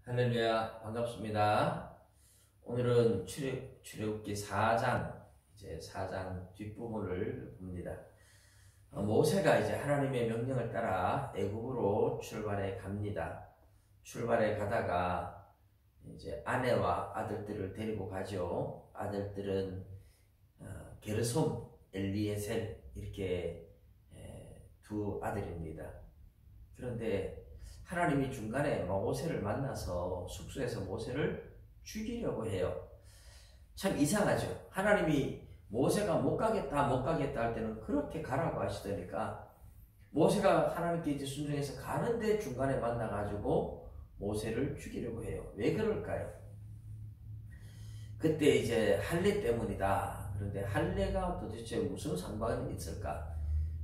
할렐루야, 반갑습니다. 오늘은 출애굽기 4장, 이제 4장 뒷부분을 봅니다. 모세가 이제 하나님의 명령을 따라 애굽으로 출발해 갑니다. 출발해 가다가 이제 아내와 아들들을 데리고 가죠. 아들들은 게르솜, 엘리에셀 이렇게 두 아들입니다. 그런데 하나님이 중간에 모세를 만나서 숙소에서 모세를 죽이려고 해요. 참 이상하죠. 하나님이 모세가 못 가겠다 할 때는 그렇게 가라고 하시더니까 모세가 하나님께 이제 순종해서 가는데 중간에 만나가지고 모세를 죽이려고 해요. 왜 그럴까요? 그때 이제 할례 때문이다. 그런데 할례가 도대체 무슨 상관이 있을까?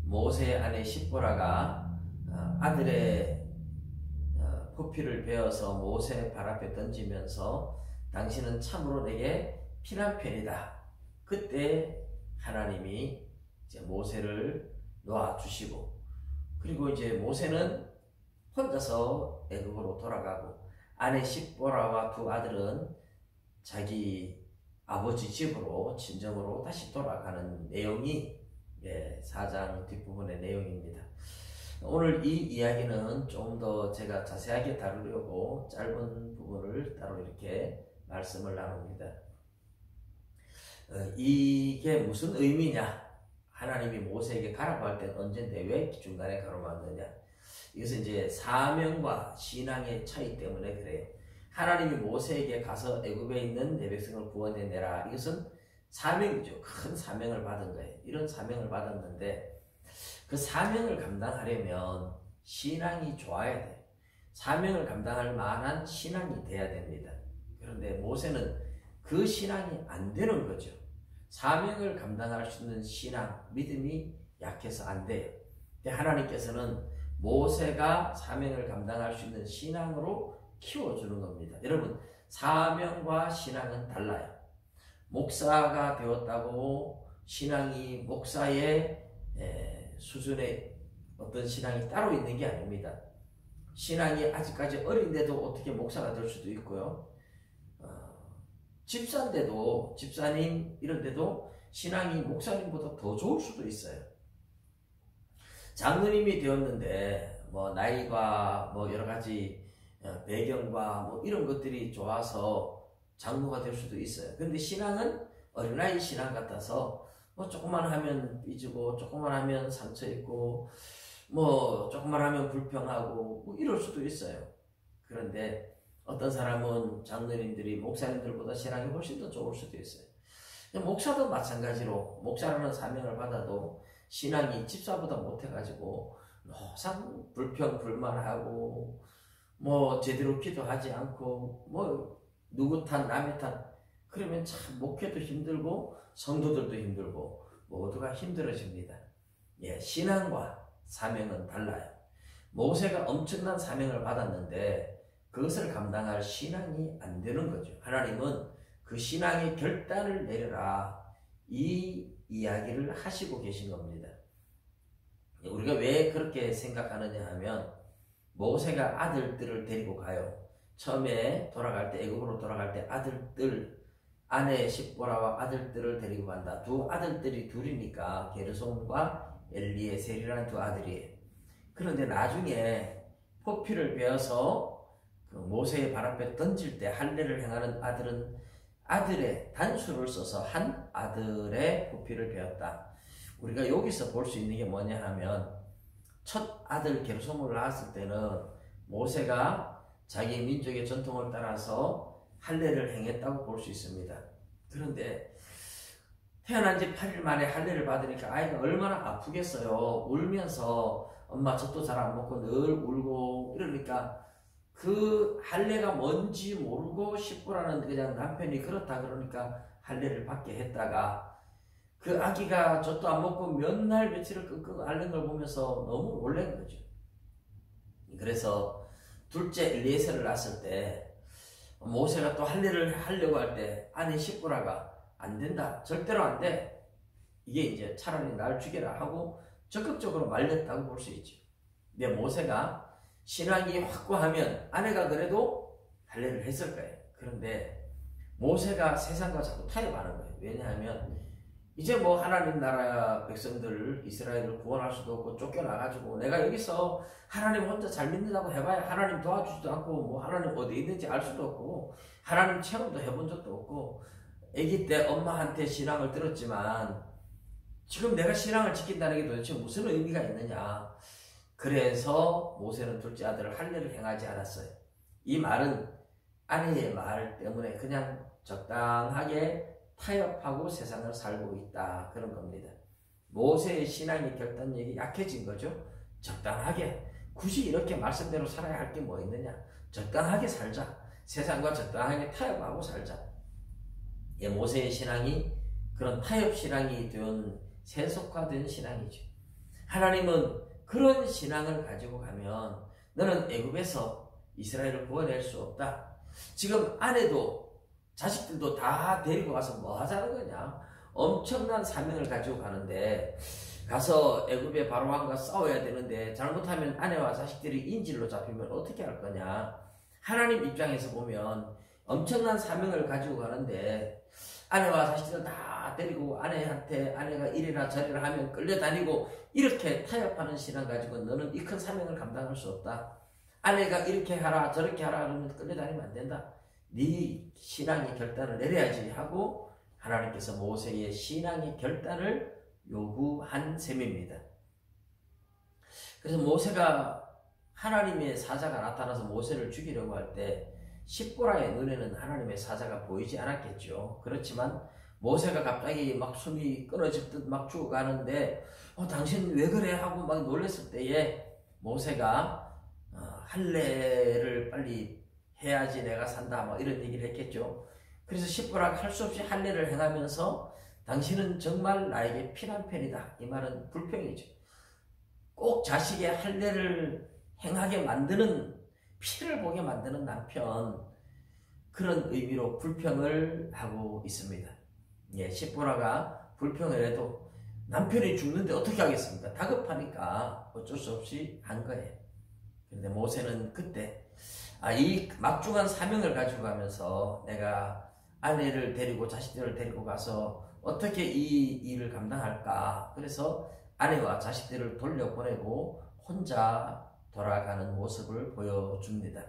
모세의 아내 십보라가 아들의 포피를 베어서 모세 발 앞에 던지면서 당신은 참으로 내게 피난편이다. 그때 하나님이 이제 모세를 놓아주시고, 그리고 이제 모세는 혼자서 애굽으로 돌아가고 아내 십보라와 두 아들은 자기 아버지 집으로 친정으로 다시 돌아가는 내용이 4장 뒷부분의 내용입니다. 오늘 이 이야기는 좀 더 제가 자세하게 다루려고 짧은 부분을 따로 이렇게 말씀을 나눕니다. 이게 무슨 의미냐? 하나님이 모세에게 가라고 할 때는 언젠데 왜 중간에 가로막느냐? 이것은 이제 사명과 신앙의 차이 때문에 그래요. 하나님이 모세에게 가서 애굽에 있는 내 백성을 구원해내라. 이것은 사명이죠. 큰 사명을 받은 거예요. 이런 사명을 받았는데 그 사명을 감당하려면 신앙이 좋아야 돼요. 사명을 감당할 만한 신앙이 돼야 됩니다. 그런데 모세는 그 신앙이 안 되는 거죠. 사명을 감당할 수 있는 신앙, 믿음이 약해서 안 돼요. 근데 하나님께서는 모세가 사명을 감당할 수 있는 신앙으로 키워주는 겁니다. 여러분, 사명과 신앙은 달라요. 목사가 되었다고 신앙이 목사의 수준의 어떤 신앙이 따로 있는 게 아닙니다. 신앙이 아직까지 어린데도 어떻게 목사가 될 수도 있고요. 집사인데도, 집사님 이런데도 신앙이 목사님보다 더 좋을 수도 있어요. 장로님이 되었는데 나이가 여러 가지 배경과 이런 것들이 좋아서 장로가 될 수도 있어요. 근데 신앙은 어린아이 신앙 같아서 조금만 하면 삐지고, 조금만 하면 상처 있고, 조금만 하면 불평하고, 이럴 수도 있어요. 그런데 어떤 사람은 장로님들이 목사님들보다 신앙이 훨씬 더 좋을 수도 있어요. 목사도 마찬가지로, 목사라는 사명을 받아도 신앙이 집사보다 못해가지고, 항상 불평, 불만하고, 제대로 기도하지 않고, 누구 탓, 남의 탓, 그러면 참 목회도 힘들고, 성도들도 힘들고 모두가 힘들어집니다. 신앙과 사명은 달라요. 모세가 엄청난 사명을 받았는데 그것을 감당할 신앙이 안 되는 거죠. 하나님은 그 신앙의 결단을 내려라, 이 이야기를 하시고 계신 겁니다. 우리가 왜 그렇게 생각하느냐 하면 모세가 아들들을 데리고 가요. 처음에 돌아갈 때, 애굽으로 돌아갈 때 아내 십보라와 아들들을 데리고 간다. 두 아들들이 둘이니까 게르솜과 엘리에셀이라는 두 아들이에요. 그런데 나중에 포피를 베어서 그 모세의 발 앞에 던질 때 할례를 행하는 아들은 아들의 단수를 써서 한 아들의 포피를 베었다. 우리가 여기서 볼 수 있는 게 뭐냐 하면 첫 아들 게르솜을 낳았을 때는 모세가 자기 민족의 전통을 따라서 할례를 행했다고 볼 수 있습니다. 그런데 태어난 지 8일 만에 할례를 받으니까 아이가 얼마나 아프겠어요. 울면서 엄마 젖도 잘 안 먹고 늘 울고 이러니까 그 할례가 뭔지 모르고 십보라는 그냥 남편이 그렇다 그러니까 할례를 받게 했다가 그 아기가 젖도 안 먹고 몇 날 며칠을 끙끙 앓는 걸 보면서 너무 놀란 거죠. 그래서 둘째 엘리에셀을 낳았을 때 모세가 또 할례를 하려고 할 때 아내 십보라가 안 된다, 절대로 안 돼, 이게 이제 차라리 날 죽여라 하고 적극적으로 말렸다고 볼 수 있죠. 근데 모세가 신앙이 확고하면 아내가 그래도 할례를 했을 거예요. 그런데 모세가 세상과 자꾸 타협하는 거예요. 왜냐하면 이제 뭐 하나님 나라 백성들 이스라엘을 구원할 수도 없고 쫓겨나가지고 내가 여기서 하나님 혼자 잘 믿는다고 해봐야 하나님 도와주지도 않고 뭐 하나님 어디 있는지 알 수도 없고 하나님 체험도 해본 적도 없고 아기 때 엄마한테 신앙을 들었지만 지금 내가 신앙을 지킨다는 게 도대체 무슨 의미가 있느냐. 그래서 모세는 둘째 아들을 할례를 행하지 않았어요. 이 말은 아내의 말 때문에 그냥 적당하게 타협하고 세상을 살고 있다 그런 겁니다. 모세의 신앙의 결단력이 약해진 거죠. 적당하게 굳이 이렇게 말씀대로 살아야 할 게 뭐 있느냐. 적당하게 살자. 세상과 적당하게 타협하고 살자. 예, 모세의 신앙이 그런 타협 신앙이 된 세속화된 신앙이죠. 하나님은 그런 신앙을 가지고 가면 너는 애굽에서 이스라엘을 구원할 수 없다. 지금 아내도 자식들도 다 데리고 가서 뭐 하자는 거냐. 엄청난 사명을 가지고 가는데 가서 애굽의 바로왕과 싸워야 되는데 잘못하면 아내와 자식들이 인질로 잡히면 어떻게 할 거냐. 하나님 입장에서 보면 엄청난 사명을 가지고 가는데 아내와 자식들 다 데리고 아내한테 아내가 이래라 저래라 하면 끌려다니고 이렇게 타협하는 신앙 가지고 너는 이 큰 사명을 감당할 수 없다. 아내가 이렇게 하라 저렇게 하라 그러면 끌려다니면 안 된다. 네 신앙의 결단을 내려야지 하고 하나님께서 모세의 신앙의 결단을 요구한 셈입니다. 그래서 모세가 하나님의 사자가 나타나서 모세를 죽이려고 할 때 십보라의 눈에는 하나님의 사자가 보이지 않았겠죠. 그렇지만 모세가 갑자기 막 숨이 끊어질 듯 막 죽어가는데 당신 왜 그래 하고 막 놀랐을 때에 모세가 할례를 빨리 해야지 내가 산다 뭐 이런 얘기를 했겠죠. 그래서 십보라가 할 수 없이 할례를 행하면서 당신은 정말 나에게 피난편이다. 이 말은 불평이죠. 꼭 자식의 할례를 행하게 만드는 피를 보게 만드는 남편 그런 의미로 불평을 하고 있습니다. 예, 십보라가 불평을 해도 남편이 죽는데 어떻게 하겠습니까? 다급하니까 어쩔 수 없이 한 거예요. 그런데 모세는 그때 이 막중한 사명을 가지고 가면서 내가 아내를 데리고 자식들을 데리고 가서 어떻게 이 일을 감당할까. 그래서 아내와 자식들을 돌려보내고 혼자 돌아가는 모습을 보여줍니다.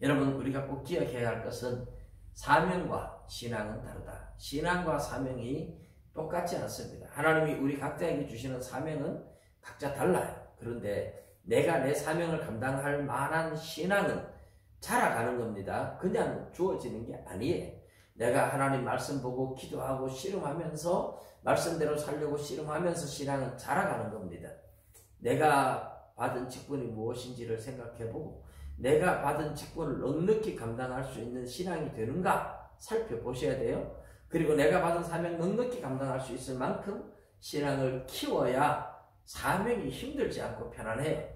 여러분 우리가 꼭 기억해야 할 것은 사명과 신앙은 다르다. 신앙과 사명이 똑같지 않습니다. 하나님이 우리 각자에게 주시는 사명은 각자 달라요. 그런데 내가 내 사명을 감당할 만한 신앙은 자라가는 겁니다. 그냥 주어지는 게 아니에요. 내가 하나님 말씀 보고 기도하고 씨름하면서 말씀대로 살려고 씨름하면서 신앙은 자라가는 겁니다. 내가 받은 직분이 무엇인지를 생각해보고 내가 받은 직분을 넉넉히 감당할 수 있는 신앙이 되는가 살펴보셔야 돼요. 그리고 내가 받은 사명 넉넉히 감당할 수 있을 만큼 신앙을 키워야 사명이 힘들지 않고 편안해요.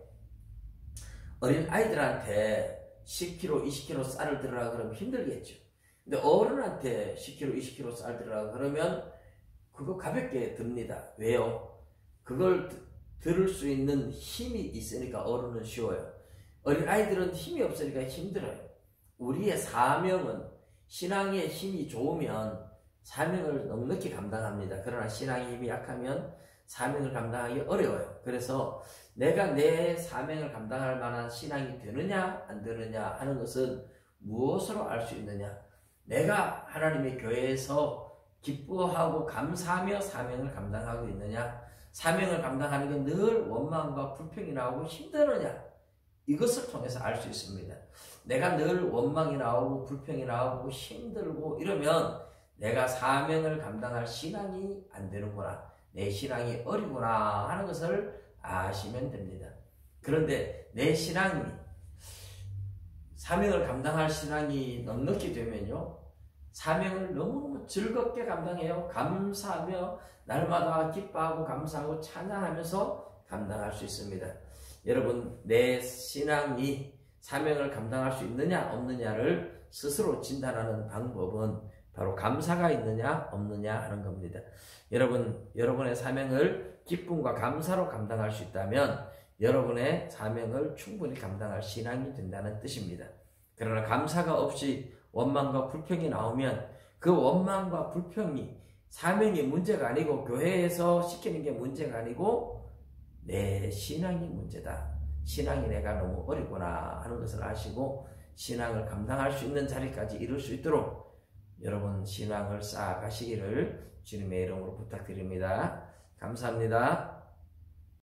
어린 아이들한테 10kg, 20kg 쌀을 들으라 그러면 힘들겠죠. 근데 어른한테 10kg, 20kg 쌀 들으라 그러면 그거 가볍게 듭니다. 왜요? 그걸 들을 수 있는 힘이 있으니까 어른은 쉬워요. 어린 아이들은 힘이 없으니까 힘들어요. 우리의 사명은 신앙의 힘이 좋으면 사명을 넉넉히 감당합니다. 그러나 신앙의 힘이 약하면 사명을 감당하기 어려워요. 그래서 내가 내 사명을 감당할 만한 신앙이 되느냐 안 되느냐 하는 것은 무엇으로 알 수 있느냐. 내가 하나님의 교회에서 기뻐하고 감사하며 사명을 감당하고 있느냐. 사명을 감당하는 게 늘 원망과 불평이 나오고 힘드느냐. 이것을 통해서 알 수 있습니다. 내가 늘 원망이 나오고 불평이 나오고 힘들고 이러면 내가 사명을 감당할 신앙이 안 되는구나. 내 신앙이 어리구나 하는 것을 아시면 됩니다. 그런데 내 신앙이 사명을 감당할 신앙이 넉넉히 되면요. 사명을 너무너무 즐겁게 감당해요. 감사하며 날마다 기뻐하고 감사하고 찬양하면서 감당할 수 있습니다. 여러분 내 신앙이 사명을 감당할 수 있느냐 없느냐를 스스로 진단하는 방법은 바로 감사가 있느냐 없느냐 하는 겁니다. 여러분의 사명을 기쁨과 감사로 감당할 수 있다면 여러분의 사명을 충분히 감당할 신앙이 된다는 뜻입니다. 그러나 감사가 없이 원망과 불평이 나오면 그 원망과 불평이 사명이 문제가 아니고 교회에서 시키는 게 문제가 아니고 내 신앙이 문제다. 신앙이 내가 너무 어렵구나 하는 것을 아시고 신앙을 감당할 수 있는 자리까지 이룰 수 있도록 여러분 신앙을 쌓아가시기를 주님의 이름으로 부탁드립니다. 감사합니다.